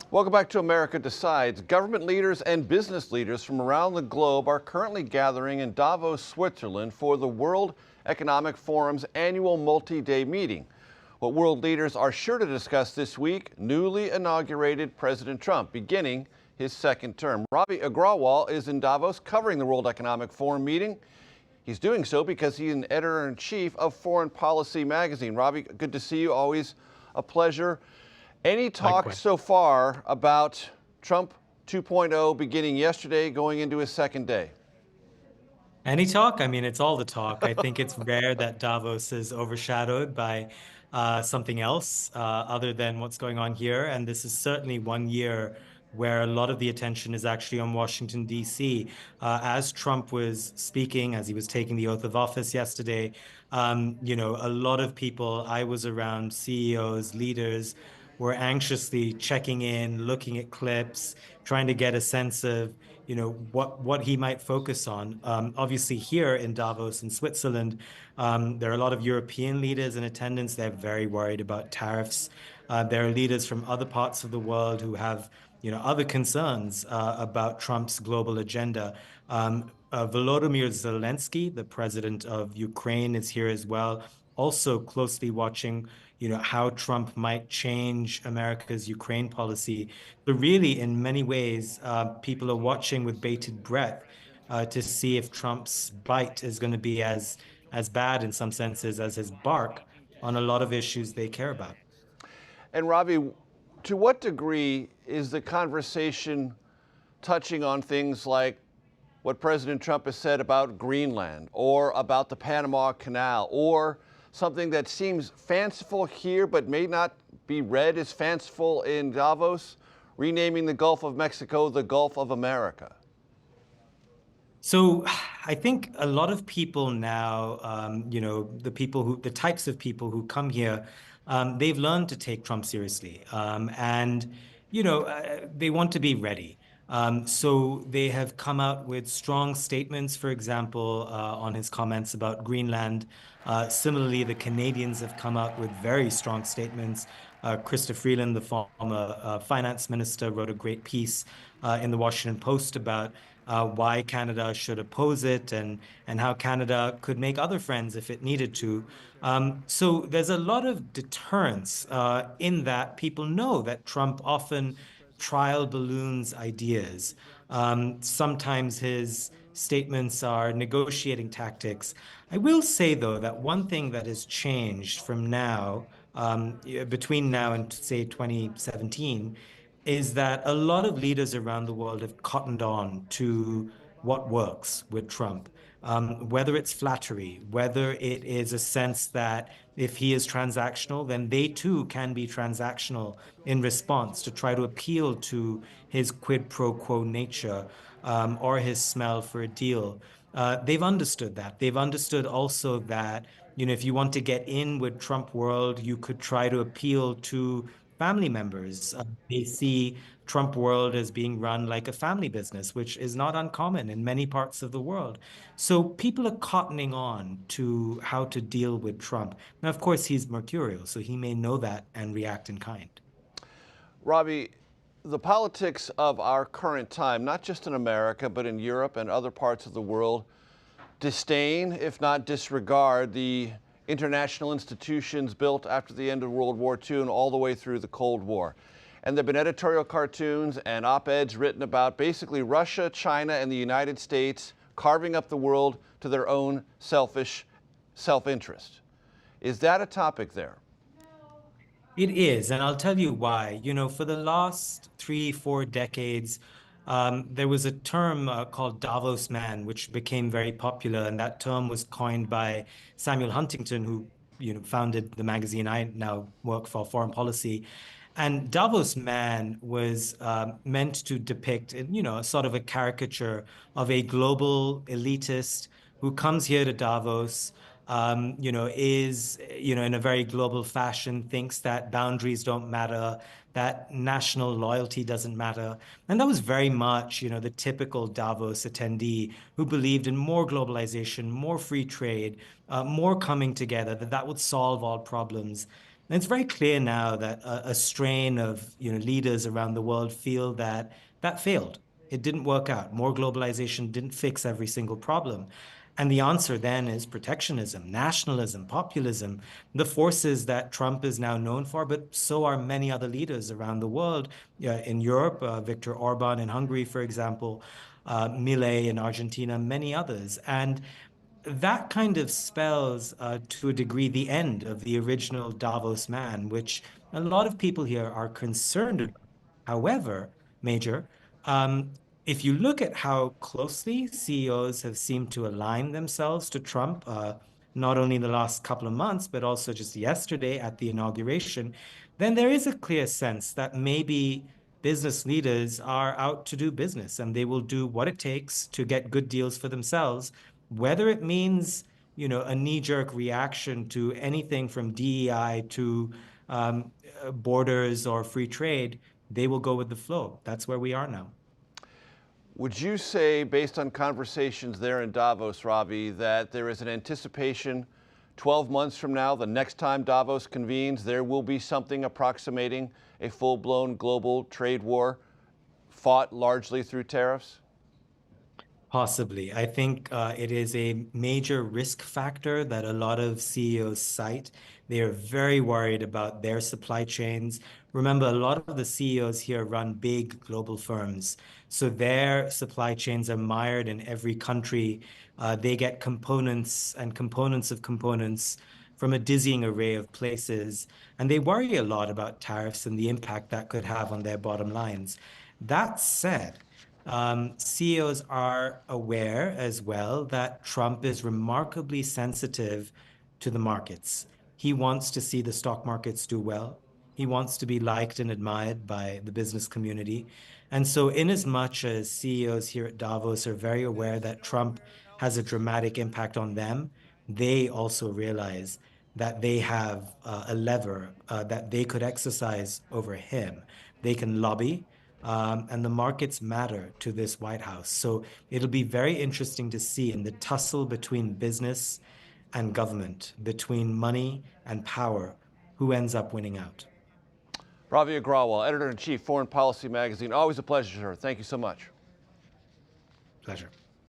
Welcome back to America Decides. Government leaders and business leaders from around the globe are currently gathering in Davos, Switzerland for the World Economic Forum's annual multi-day meeting. What world leaders are sure to discuss this week, newly inaugurated President Trump beginning his second term. Ravi Agrawal is in Davos covering the World Economic Forum meeting. He's doing so because he's an editor-in-chief of Foreign Policy magazine. Ravi, good to see you. Always a pleasure. Any talk so far about Trump 2.0 beginning yesterday, going into his second day? Any talk? I mean, it's all the talk. I think it's rare that Davos is overshadowed by something else other than what's going on here. And this is certainly one year where a lot of the attention is actually on Washington, D.C. As Trump was speaking, as he was taking the oath of office yesterday, a lot of people, I was around, CEOs, leaders, were anxiously checking in, looking at clips, trying to get a sense of, what he might focus on. Obviously, here in Davos in Switzerland, there are a lot of European leaders in attendance. They're very worried about tariffs. There are leaders from other parts of the world who have, other concerns about Trump's global agenda. Volodymyr Zelensky, the president of Ukraine, is here as well, also closely watching how Trump might change America's Ukraine policy. But really, in many ways, people are watching with bated breath to see if Trump's bite is going to be as bad in some senses as his bark on a lot of issues they care about. And Ravi, to what degree is the conversation touching on things like what President Trump has said about Greenland or about the Panama Canal, or something that seems fanciful here but may not be read as fanciful in Davos, renaming the Gulf of Mexico the Gulf of America? So I think a lot of people now, the types of people who come here, they've learned to take Trump seriously, and they want to be ready. So they have come out with strong statements, for example, on his comments about Greenland. Similarly, the Canadians have come out with very strong statements. Krista Freeland, the former finance minister, wrote a great piece in the Washington Post about why Canada should oppose it and how Canada could make other friends if it needed to. So there's a lot of deterrence in that people know that Trump often trial balloons ideas. Sometimes his statements are negotiating tactics. I will say, though, that one thing that has changed from now, between now and, say, 2017, is that a lot of leaders around the world have cottoned on to what works with Trump. Whether it's flattery, whether it is a sense that if he is transactional, then they too can be transactional in response to try to appeal to his quid pro quo nature, or his smell for a deal. They've understood that. They've understood also that, if you want to get in with Trump world, you could try to appeal to family members. They see Trump world as being run like a family business, which is not uncommon in many parts of the world. So people are cottoning on to how to deal with Trump. Now, of course, he's mercurial, so he may know that and react in kind. Ravi, the politics of our current time, not just in America, but in Europe and other parts of the world, disdain, if not disregard, the international institutions built after the end of World War II and all the way through the Cold War. And there have been editorial cartoons and op-eds written about basically Russia, China, and the United States carving up the world to their own selfish self-interest. Is that a topic there? It is, and I'll tell you why. For the last 3, 4 decades, there was a term called Davos man, which became very popular, and that term was coined by Samuel Huntington, who founded the magazine I now work for, Foreign Policy. And Davos man was meant to depict, sort of a caricature of a global elitist who comes here to Davos, is, in a very global fashion, thinks that boundaries don't matter, that national loyalty doesn't matter. And that was very much, the typical Davos attendee who believed in more globalization, more free trade, more coming together, that would solve all problems. And it's very clear now that a strain of leaders around the world feel that that failed. It didn't work out. More globalization didn't fix every single problem. And the answer then is protectionism, nationalism, populism, the forces that Trump is now known for, but so are many other leaders around the world. In Europe, Viktor Orban in Hungary, for example, Milei in Argentina, many others. And that kind of spells, to a degree, the end of the original Davos man, which a lot of people here are concerned about. However, Major, um, if you look at how closely CEOs have seemed to align themselves to Trump, not only in the last couple of months, but also just yesterday at the inauguration, then there is a clear sense that maybe business leaders are out to do business and they will do what it takes to get good deals for themselves, whether it means, a knee-jerk reaction to anything from DEI to um, borders or free trade. They will go with the flow. That's where we are now. Would you say, based on conversations there in Davos, Ravi, that there is an anticipation 12 months from now, the next time Davos convenes, there will be something approximating a full-blown global trade war fought largely through tariffs? Possibly. I think it is a major risk factor that a lot of CEOs cite. They are very worried about their supply chains. Remember, a lot of the CEOs here run big global firms. So their supply chains are mired in every country. They get components and components of components from a dizzying array of places. And they worry a lot about tariffs and the impact that could have on their bottom lines. That said, CEOs are aware as well that Trump is remarkably sensitive to the markets. He wants to see the stock markets do well. He wants to be liked and admired by the business community. And so, in as much as CEOs here at Davos are very aware that Trump has a dramatic impact on them, they also realize that they have a lever that they could exercise over him. They can lobby, and the markets matter to this White House. So it'll be very interesting to see in the tussle between business and government, between money and power, who ends up winning out. Ravi Agrawal, Editor-in-Chief, Foreign Policy Magazine. Always a pleasure, sir. Thank you so much. Pleasure.